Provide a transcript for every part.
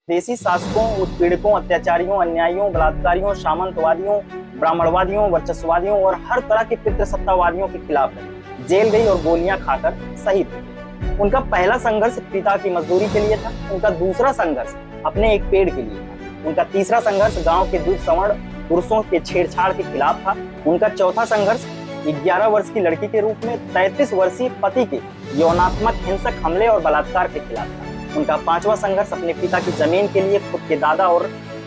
देसी शासकों, उत्पीड़कों, अत्याचारियों, अन्यायियों, बलात्कारियों, सामंतवादियों, ब्राह्मणवादियों, वर्चस्ववादियों और हर तरह के पितृसत्तावादियों के खिलाफ लड़ी, जेल गई और गोलियां खाकर शहीद हुई। उनका पहला संघर्ष पिता की मजदूरी के लिए था। उनका दूसरा संघर्ष अपने एक पेड़ के लिए था। उनका तीसरा संघर्ष गांव के दूध सवर्ण पुरुषों के छेड़छाड़ के खिलाफ था। उनका चौथा संघर्ष 11 वर्ष की लड़की के रूप में 33 वर्षीय पति के यौनात्मक हिंसक हमले और बलात्कार के खिलाफ था। उनका पांचवा संघर्ष अपने पिता की जमीन के लिए, खुद के दादा और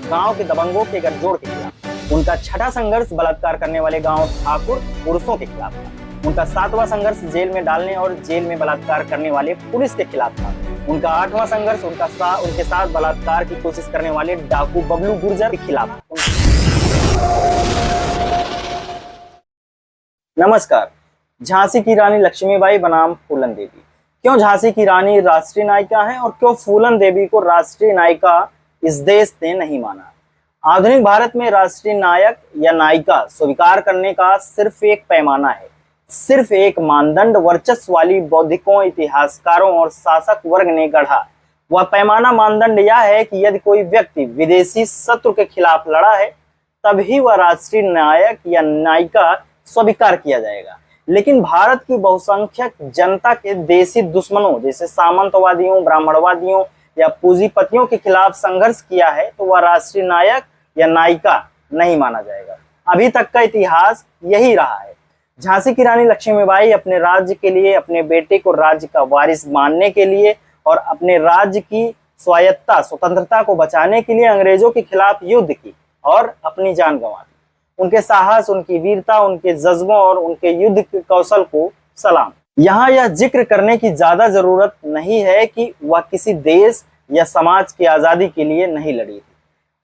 गांव के दबंगों के गठजोड़ के खिलाफ। उनका छठा संघर्ष बलात्कार करने वाले गांव ठाकुर पुरुषों के खिलाफ था। उनका सातवां संघर्ष जेल में डालने और जेल में बलात्कार करने वाले पुलिस के खिलाफ था। उनका आठवां संघर्ष उनके साथ बलात्कार की कोशिश करने वाले डाकू बबलू गुर्जर के खिलाफ था। नमस्कार। झांसी की रानी लक्ष्मीबाई बनाम फूलन देवी। क्यों झांसी की रानी राष्ट्रीय नायिका है और क्यों फूलन देवी को राष्ट्रीय नायिका इस देश ने नहीं माना? आधुनिक भारत में राष्ट्रीय नायक या नायिका स्वीकार करने का सिर्फ एक पैमाना है, सिर्फ एक मानदंड वर्चस्व वाली बौद्धिकों, इतिहासकारों और शासक वर्ग ने गढ़ा। वह पैमाना मानदंड यह है कि यदि कोई व्यक्ति विदेशी शत्रु के खिलाफ लड़ा है तभी वह राष्ट्रीय नायक या नायिका स्वीकार किया जाएगा। लेकिन भारत की बहुसंख्यक जनता के देशी दुश्मनों जैसे सामंतवादियों, ब्राह्मणवादियों या पूंजीपतियों के खिलाफ संघर्ष किया है तो वह राष्ट्रीय नायक या नायिका नहीं माना जाएगा। अभी तक का इतिहास यही रहा है। झांसी की रानी लक्ष्मीबाई अपने राज्य के लिए, अपने बेटे को राज्य का वारिस मानने के लिए और अपने राज्य की स्वायत्तता, स्वतंत्रता को बचाने के लिए अंग्रेजों के खिलाफ युद्ध की और अपनी जान गंवा दी। उनके साहस, उनकी वीरता, उनके जज्बों और उनके युद्ध के कौशल को सलाम। यहाँ यह जिक्र करने की ज्यादा जरूरत नहीं है कि वह किसी देश या समाज की आजादी के लिए नहीं लड़ी थी।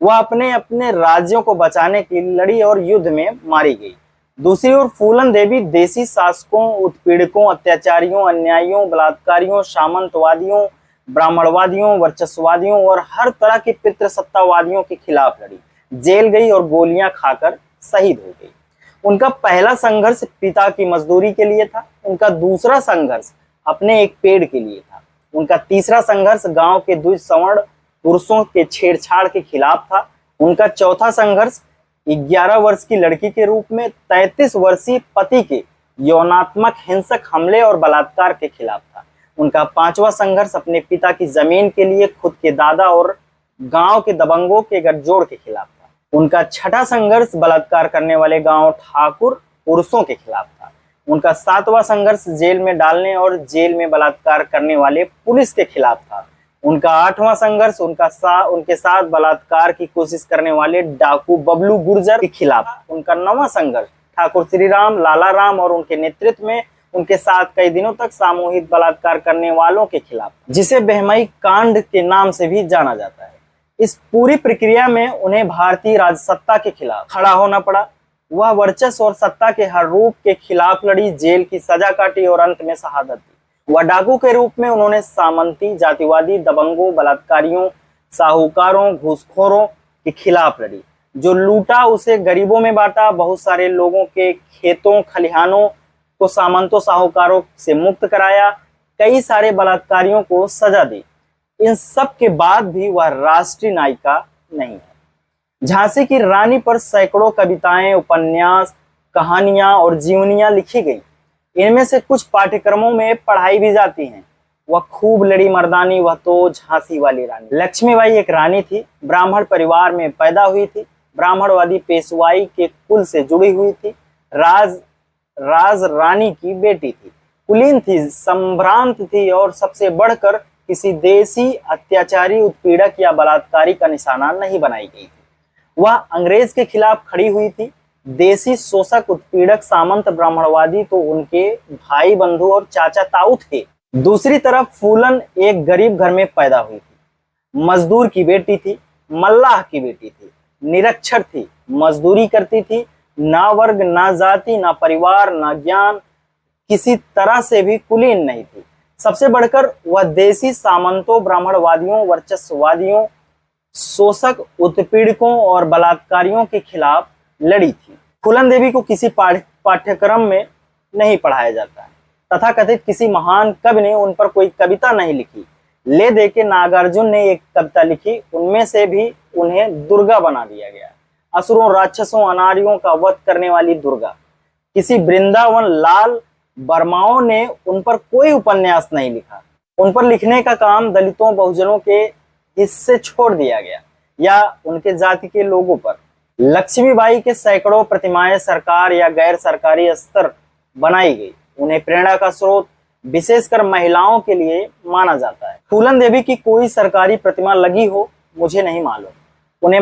वह अपने अपने राज्यों को बचाने के लिए लड़ी और युद्ध में मारी गई। दूसरी ओर फूलन देवी देशी शासकों, उत्पीड़कों, अत्याचारियों, अन्यायियों, बलात्कारियों, सामंतवादियों, ब्राह्मणवादियों, वर्चस्ववादियों और हर तरह के पितृसत्तावादियों के खिलाफ लड़ी, जेल गई और गोलियां खाकर शहीद हो गई। उनका पहला संघर्ष पिता की मजदूरी के लिए था। उनका दूसरा संघर्ष अपने एक पेड़ के लिए था। उनका तीसरा संघर्ष गांव के दूध सवर्ण पुरुषों के छेड़छाड़ के खिलाफ था। उनका चौथा संघर्ष 11 वर्ष की लड़की के रूप में 33 वर्षीय पति के यौनात्मक हिंसक हमले और बलात्कार के खिलाफ था। उनका पांचवा संघर्ष अपने पिता की जमीन के लिए, खुद के दादा और गांव के दबंगों के गठजोड़ के खिलाफ था। उनका छठा संघर्ष बलात्कार करने वाले गांव ठाकुर पुरुषों के खिलाफ था। उनका सातवां संघर्ष जेल में डालने और जेल में बलात्कार करने वाले पुलिस के खिलाफ था। उनका आठवां संघर्ष उनके साथ बलात्कार की कोशिश करने वाले डाकू बबलू गुर्जर के खिलाफ। उनका नौवां संघर्ष ठाकुर श्रीराम, लाला राम और उनके नेतृत्व में उनके साथ कई दिनों तक सामूहिक बलात्कार करने वालों के खिलाफ, जिसे बहमई कांड के नाम से भी जाना जाता है। इस पूरी प्रक्रिया में उन्हें भारतीय राजसत्ता के खिलाफ खड़ा होना पड़ा। वह वर्चस्व और सत्ता के हर रूप के खिलाफ लड़ी, जेल की सजा काटी और अंत में शहादत दी। वह डाकू के रूप में उन्होंने सामंती, जातिवादी, दबंगों, बलात्कारियों, साहूकारों, घूसखोरों के खिलाफ लड़ी। जो लूटा उसे गरीबों में बांटा, बहुत सारे लोगों के खेतों खलिहानों को सामंतों, साहूकारों से मुक्त कराया, कई सारे बलात्कारियों को सजा दी। इन सब के बाद भी वह राष्ट्रीय नायिका नहीं है। झांसी की रानी पर सैकड़ों कविताएं, उपन्यास, कहानियां और जीवनियां लिखी गई। इनमें से कुछ पाठ्यक्रमों में पढ़ाई भी जाती हैं। वह खूब लड़ी मर्दानी, वह तो झांसी वाली रानी। लक्ष्मीबाई एक रानी थी, ब्राह्मण परिवार में पैदा हुई थी, ब्राह्मणवादी पेशवाई के कुल से जुड़ी हुई थी, राज रानी की बेटी थी, कुलीन थी, संभ्रांत थी और सबसे बढ़कर किसी देशी अत्याचारी, उत्पीड़क या बलात्कारी का निशाना नहीं बनाई गई थी। वह अंग्रेज के खिलाफ खड़ी हुई थी। देशी शोषक, उत्पीड़क, सामंत, ब्राह्मणवादी तो उनके भाई बंधु और चाचा ताऊ थे। दूसरी तरफ फूलन एक गरीब घर में पैदा हुई थी, मजदूर की बेटी थी, मल्लाह की बेटी थी, निरक्षर थी, मजदूरी करती थी, ना वर्ग, ना जाति, ना परिवार, ना ज्ञान, किसी तरह से भी कुलीन नहीं थी। सबसे बढ़कर वह देशी सामंतों, ब्राह्मणवादियों, वर्चस्ववादियों, शोषक, उत्पीड़कों और बलात्कारियों के खिलाफ लड़ी थी। फूलन देवी को किसी पाठ्यक्रम में नहीं पढ़ाया जाता है। तथाकथित किसी महान कवि ने उन पर कोई कविता नहीं लिखी। ले दे के नागार्जुन ने एक कविता लिखी, उनमें से भी उन्हें दुर्गा बना दिया गया। असुरों, राक्षसों, अनारियों का वध करने वाली दुर्गा। किसी वृंदावन लाल वर्माओं ने उन पर कोई उपन्यास नहीं लिखा। उन पर लिखने का काम दलितों, बहुजनों के हिस्से छोड़ दिया गया या उनके जाति के लोगों पर। लक्ष्मीबाई के सैकड़ों प्रतिमाएं सरकार या गैर सरकारी स्तर बनाई गई। उन्हें प्रेरणा का स्रोत विशेषकर महिलाओं के लिए माना जाता है। फूलन देवी की कोई सरकारी प्रतिमा लगी हो मुझे नहीं मालूम। उन्हें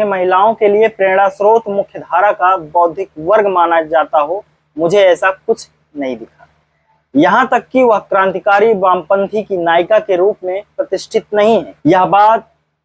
महिलाओं के लिए प्रेरणा स्रोत मुख्यधारा का बौद्धिक वर्ग माना जाता हो, मुझे ऐसा कुछ नहीं दिखा। यहाँ तक कि वह क्रांतिकारी वामपंथी की नायिका के रूप में प्रतिष्ठित नहीं है।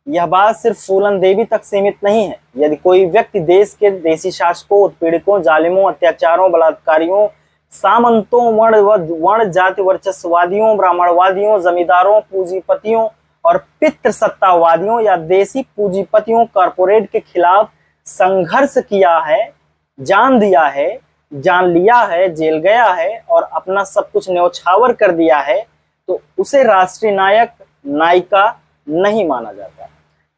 यह बात सिर्फ फूलन देवी तक सीमित नहीं है। यदि कोई व्यक्ति देश के देशी शासकों, उत्पीड़कों, जालिमों, अत्याचारों, बलात्कारियों, सामंतों, वर्ण जाति वर्चस्ववादियों, ब्राह्मणवादियों, जमींदारों, पूंजीपतियों और पितृसत्तावादियों या देशी पूंजीपतियों, कॉरपोरेट के खिलाफ संघर्ष किया है, जान दिया है, जान लिया है, जेल गया है और अपना सब कुछ न्यौछावर कर दिया है, तो उसे राष्ट्रीय नायक, नायिका नहीं माना जाता,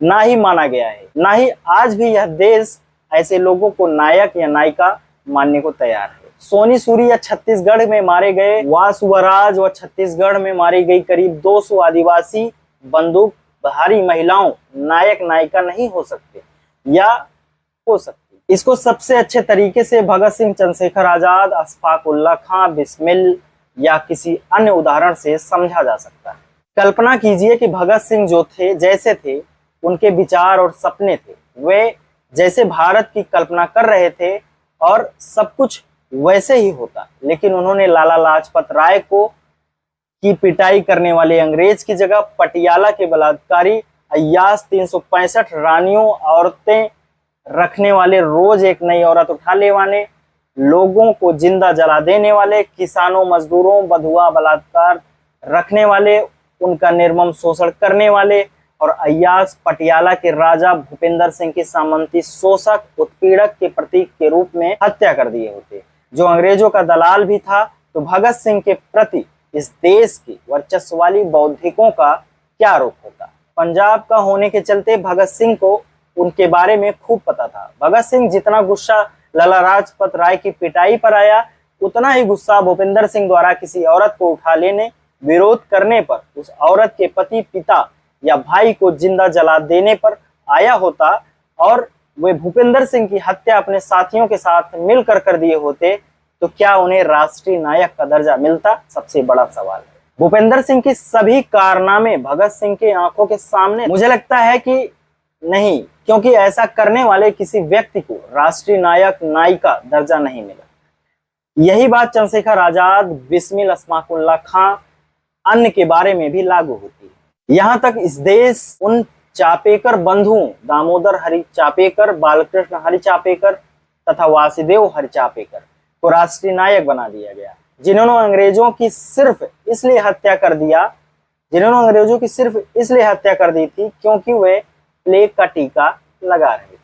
ना ही माना गया है। ना ही आज भी यह देश ऐसे लोगों को नायक या नायिका मानने को तैयार है। सोनी सूरी या छत्तीसगढ़ में मारे गए वासुवराज व छत्तीसगढ़ में मारी गई करीब 200 आदिवासी बंदूकधारी महिलाओं नायक नायिका नहीं हो सकते या हो सकती। इसको सबसे अच्छे तरीके से भगत सिंह, चंद्रशेखर आजाद, अशफाक उल्लाह खां, बिस्मिल या किसी अन्य उदाहरण से समझा जा सकता है। कल्पना कीजिए कि भगत सिंह जो थे, जैसे थे, उनके विचार और सपने थे, वे जैसे भारत की कल्पना कर रहे थे और सब कुछ वैसे ही होता, लेकिन उन्होंने लाला लाजपत राय की पिटाई करने वाले अंग्रेज की जगह पटियाला के बलात्कारी अय्याश, 365 रानियों, औरतें रखने वाले, रोज एक नई औरत उठा ले वाले, लोगों को जिंदा जला देने वाले, किसानों, मजदूरों, बधुआ, बलात्कार रखने वाले, उनका निर्मम शोषण करने वाले और अय्याश पटियाला के राजा भूपेंद्र सिंह की सामंती शोषक, उत्पीड़क के प्रतीक के रूप में हत्या कर दिए होते। जो अंग्रेजों का दलाल भी था, तो भगत सिंह के प्रति इस देश की वर्चस्व वाली बौद्धिकों का क्या रोक होता। पंजाब का होने के चलते भगत सिंह को उनके बारे में खूब पता था। भगत सिंह जितना गुस्सा लाला लाजपत राय की पिटाई पर आया, उतना ही गुस्सा भूपेंद्र सिंह द्वारा किसी औरत को उठा लेने, विरोध करने पर, उस औरत के पति, पिता या भाई को जिंदा जला देने पर आया होता और वे भूपेंद्र सिंह की हत्या अपने साथियों के साथ मिलकर कर दिए होते, तो क्या उन्हें राष्ट्रीय नायक का दर्जा मिलता? सबसे बड़ा सवाल है। भूपेंद्र सिंह की सभी कारनामे भगत सिंह की आंखों के सामने? मुझे लगता है कि नहीं, क्योंकि ऐसा करने वाले किसी व्यक्ति को राष्ट्रीय नायक, नायिका दर्जा नहीं मिला। यही बात चंद्रशेखर आजाद, बिस्मिल, अशफाक उल्लाह खां, अन्य के बारे में भी लागू होती है। यहाँ तक इस देश उन चापेकर बंधुओं दामोदर हरि चापेकर, बालकृष्ण हरि चापेकर तथा वासुदेव हरि चापेकर को राष्ट्रीय नायक बना दिया गया, जिन्होंने अंग्रेजों की सिर्फ इसलिए हत्या कर दी थी क्योंकि वे प्लेग का टीका लगा रहे थे।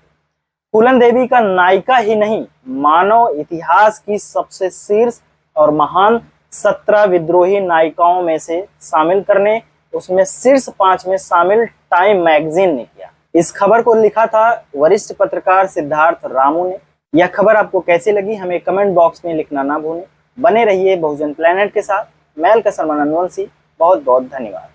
फूलन देवी का नायिका ही नहीं, मानव इतिहास की सबसे शीर्ष और महान 17 विद्रोही नायिकाओं में से शामिल करने, उसमें शीर्ष 5 में शामिल टाइम मैगजीन ने किया। इस खबर को लिखा था वरिष्ठ पत्रकार सिद्धार्थ रामू ने। यह खबर आपको कैसी लगी हमें कमेंट बॉक्स में लिखना ना भूलें। बने रहिए बहुजन प्लेनेट के साथ। मैं अलका सलमान अनवंशी, बहुत बहुत धन्यवाद।